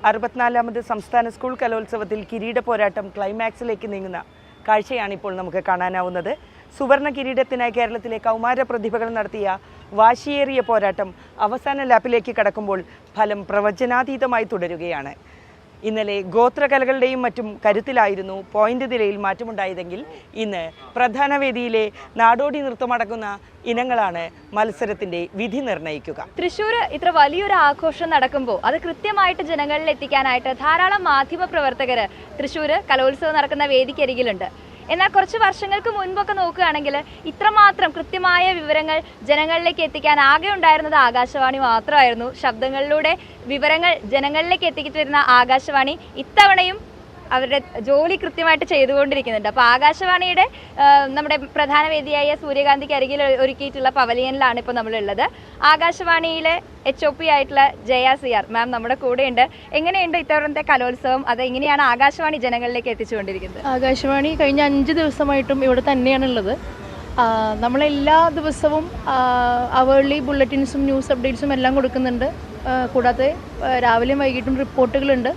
64ാമത് സംസ്ഥാന സ്കൂൾ കലോത്സവത്തിൽ കിരീട പോരാട്ടം ക്ലൈമാക്സിലേക്ക് നീങ്ങുന്ന കാഴ്ചയാണ് ഇപ്പോൾ നമുക്ക് കാണാനാവുന്നത്. സുവർണ കിരീടത്തിനായി കേരളത്തിലെ കൗമാര പ്രതിഭകൾ നടത്തിയ വാശിയേറിയ പോരാട്ടം അവസാന ലാപ്പിലേക്ക് കടക്കുമ്പോൾ ഫലം പ്രവചനാതീതമായി തുടരുകയാണ്. ഇന്നലെ ഗോത്രകലകളുടെയും മറ്റും കരുത്തിലായിരുന്നു പോയിന്റ് നിലയിൽ മാറ്റമുണ്ടായതെങ്കിൽ ഇന്ന് പ്രധാന വേദിയിലെ നാടോടി നൃത്തമടങ്ങുന്ന ഇനങ്ങളാണ് മത്സരത്തിന്റെ വിധി നിർണ്ണയിക്കുക. തൃശ്ശൂർ ഇത്ര വലിയൊരു ആഘോഷം നടക്കുമ്പോൾ അത് കൃത്യമായിട്ട് ജനങ്ങളിൽ എത്തിക്കാനായിട്ട് ധാരാളം മാധ്യമ പ്രവർത്തകർ തൃശ്ശൂർ കലോത്സവം നടക്കുന്ന വേദിക്കരികിലുണ്ട്. എന്നാൽ കുറച്ച് വർഷങ്ങൾക്ക് മുൻപൊക്കെ നോക്കുകയാണെങ്കിൽ ഇത്രമാത്രം കൃത്യമായ വിവരങ്ങൾ ജനങ്ങളിലേക്ക് എത്തിക്കാൻ ആകെ ഉണ്ടായിരുന്നത് ആകാശവാണി മാത്രമായിരുന്നു. ശബ്ദങ്ങളിലൂടെ വിവരങ്ങൾ ജനങ്ങളിലേക്ക് എത്തിച്ചിരുന്ന ആകാശവാണി ഇത്തവണയും അവരുടെ ജോലി കൃത്യമായിട്ട് ചെയ്തുകൊണ്ടിരിക്കുന്നുണ്ട്. അപ്പോൾ ആകാശവാണിയുടെ നമ്മുടെ പ്രധാന വേദിയായ സൂര്യകാന്തിക്ക് അരികിൽ ഒരുക്കിയിട്ടുള്ള പവലിയനിലാണ് ഇപ്പോൾ നമ്മളുള്ളത്. ആകാശവാണിയിലെ HOP ആയിട്ടുള്ള ജയ CR മാം നമ്മുടെ കൂടെയുണ്ട്. എങ്ങനെയുണ്ട് ഇത്തവണത്തെ കലോത്സവം? അത് എങ്ങനെയാണ് ആകാശവാണി ജനങ്ങളിലേക്ക് എത്തിച്ചുകൊണ്ടിരിക്കുന്നത്? ആകാശവാണി കഴിഞ്ഞ 5 ദിവസമായിട്ടും ഇവിടെ തന്നെയാണുള്ളത്. നമ്മളെല്ലാ ദിവസവും അവേർലി ബുള്ളറ്റിൻസും ന്യൂസ് അപ്ഡേറ്റ്സും എല്ലാം കൊടുക്കുന്നുണ്ട്. കൂടാതെ രാവിലെയും വൈകിട്ടും റിപ്പോർട്ടുകളുണ്ട്.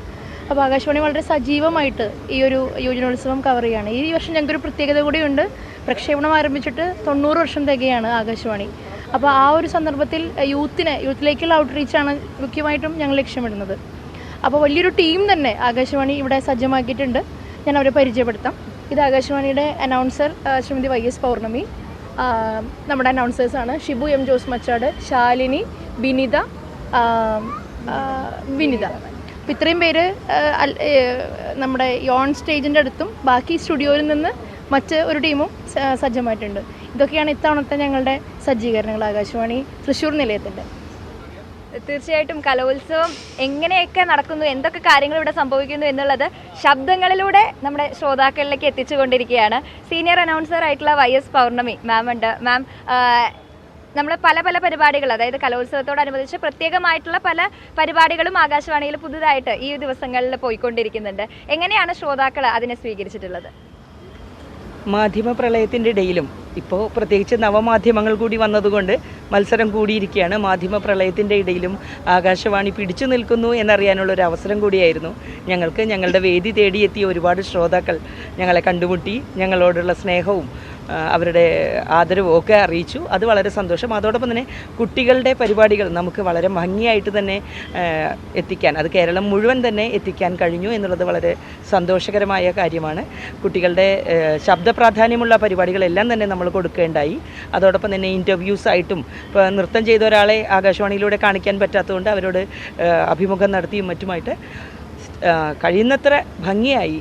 അപ്പോൾ ആകാശവാണി വളരെ സജീവമായിട്ട് ഈ ഒരു യുവജനോത്സവം കവർ ചെയ്യുകയാണ്. ഈ വർഷം ഞങ്ങൾക്കൊരു പ്രത്യേകത കൂടിയുണ്ട്. പ്രക്ഷേപണം ആരംഭിച്ചിട്ട് 90 വർഷം തികയാണ് ആകാശവാണി. അപ്പോൾ ആ ഒരു സന്ദർഭത്തിൽ യൂത്തിലേക്കുള്ള ഔട്ട്റീച്ചാണ് മുഖ്യമായിട്ടും ഞങ്ങൾ ലക്ഷ്യമിടുന്നത്. അപ്പോൾ വലിയൊരു ടീം തന്നെ ആകാശവാണി ഇവിടെ സജ്ജമാക്കിയിട്ടുണ്ട്. ഞാൻ അവരെ പരിചയപ്പെടുത്താം. ഇത് ആകാശവാണിയുടെ അനൗൺസർ ശ്രീമതി YS പൗർണമി. നമ്മുടെ അനൗൺസേഴ്സാണ് ഷിബു M ജോസ് മച്ചാട്, ശാലിനി, വിനിത. അപ്പം ഇത്രയും പേര് നമ്മുടെ യോൺ സ്റ്റേജിൻ്റെ അടുത്തും ബാക്കി സ്റ്റുഡിയോയിൽ നിന്ന് മറ്റ് ഒരു ടീമും സജ്ജമായിട്ടുണ്ട്. ഇതൊക്കെയാണ് ഇത്തവണത്തെ ഞങ്ങളുടെ സജ്ജീകരണങ്ങൾ ആകാശവാണി തൃശ്ശൂർ നിലയത്തിൻ്റെ. തീർച്ചയായിട്ടും കലോത്സവം എങ്ങനെയൊക്കെ നടക്കുന്നു, എന്തൊക്കെ കാര്യങ്ങൾ ഇവിടെ സംഭവിക്കുന്നു എന്നുള്ളത് ശബ്ദങ്ങളിലൂടെ നമ്മുടെ ശ്രോതാക്കളിലേക്ക് എത്തിച്ചുകൊണ്ടിരിക്കുകയാണ്. സീനിയർ അനൗൺസർ ആയിട്ടുള്ള YS പൗർണമി മാം ഉണ്ട്. മാം, നമ്മൾ പല പരിപാടികൾ, അതായത് കലോത്സവത്തോടനുബന്ധിച്ച് പ്രത്യേകമായിട്ടുള്ള പല പരിപാടികളും ആകാശവാണിയിൽ പുതുതായിട്ട് ഈ ദിവസങ്ങളിൽ പോയിക്കൊണ്ടിരിക്കുന്നുണ്ട്. എങ്ങനെയാണ് ശ്രോതാക്കൾ അതിനെ സ്വീകരിച്ചിട്ടുള്ളത്? മാധ്യമ പ്രളയത്തിൻ്റെ ഇടയിലും ഇപ്പോൾ പ്രത്യേകിച്ച് നവമാധ്യമങ്ങൾ കൂടി വന്നതുകൊണ്ട് മത്സരം കൂടിയിരിക്കുകയാണ്. മാധ്യമ പ്രളയത്തിൻ്റെ ഇടയിലും ആകാശവാണി പിടിച്ചു നിൽക്കുന്നു എന്നറിയാനുള്ളൊരു അവസരം കൂടിയായിരുന്നു ഞങ്ങൾക്ക്. ഞങ്ങളുടെ വേദി തേടിയെത്തിയ ഒരുപാട് ശ്രോതാക്കൾ ഞങ്ങളെ കണ്ടുമുട്ടി, ഞങ്ങളോടുള്ള സ്നേഹവും അവരുടെ ആദരവും ഒക്കെ അറിയിച്ചു. അത് വളരെ സന്തോഷം. അതോടൊപ്പം തന്നെ കുട്ടികളുടെ പരിപാടികൾ നമുക്ക് വളരെ ഭംഗിയായിട്ട് തന്നെ എത്തിക്കാൻ, അത് കേരളം മുഴുവൻ തന്നെ എത്തിക്കാൻ കഴിഞ്ഞു എന്നുള്ളത് വളരെ സന്തോഷകരമായ കാര്യമാണ്. കുട്ടികളുടെ ശബ്ദ പ്രാധാന്യമുള്ള പരിപാടികളെല്ലാം തന്നെ നമ്മൾ കൊടുക്കേണ്ടായി. അതോടൊപ്പം തന്നെ ഇൻ്റർവ്യൂസായിട്ടും ഇപ്പോൾ നൃത്തം ചെയ്ത ഒരാളെ ആകാശവാണിയിലൂടെ കാണിക്കാൻ പറ്റാത്തതുകൊണ്ട് അവരോട് അഭിമുഖം നടത്തിയും മറ്റുമായിട്ട് കഴിയുന്നത്ര ഭംഗിയായി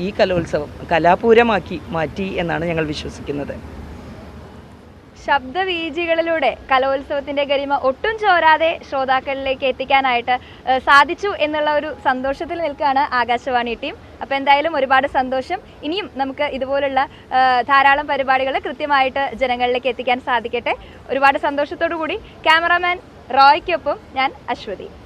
ഈ കലോത്സവം കലാപൂരമാക്കി മാറ്റി എന്നാണ് ഞങ്ങൾ വിശ്വസിക്കുന്നത്. ശബ്ദവീചികളിലൂടെ കലോത്സവത്തിന്റെ ഗരിമ ഒട്ടും ചോരാതെ ശ്രോതാക്കളിലേക്ക് എത്തിക്കാനായിട്ട് സാധിച്ചു എന്നുള്ള ഒരു സന്തോഷത്തിൽ നിൽക്കുകയാണ് ആകാശവാണി ടീം. അപ്പോൾ എന്തായാലും ഒരുപാട് സന്തോഷം. ഇനിയും നമുക്ക് ഇതുപോലുള്ള ധാരാളം പരിപാടികൾ കൃത്യമായിട്ട് ജനങ്ങളിലേക്ക് എത്തിക്കാൻ സാധിക്കട്ടെ. ഒരുപാട് സന്തോഷത്തോടു കൂടി ക്യാമറാമാൻ റോയ്ക്കൊപ്പം ഞാൻ അശ്വതി.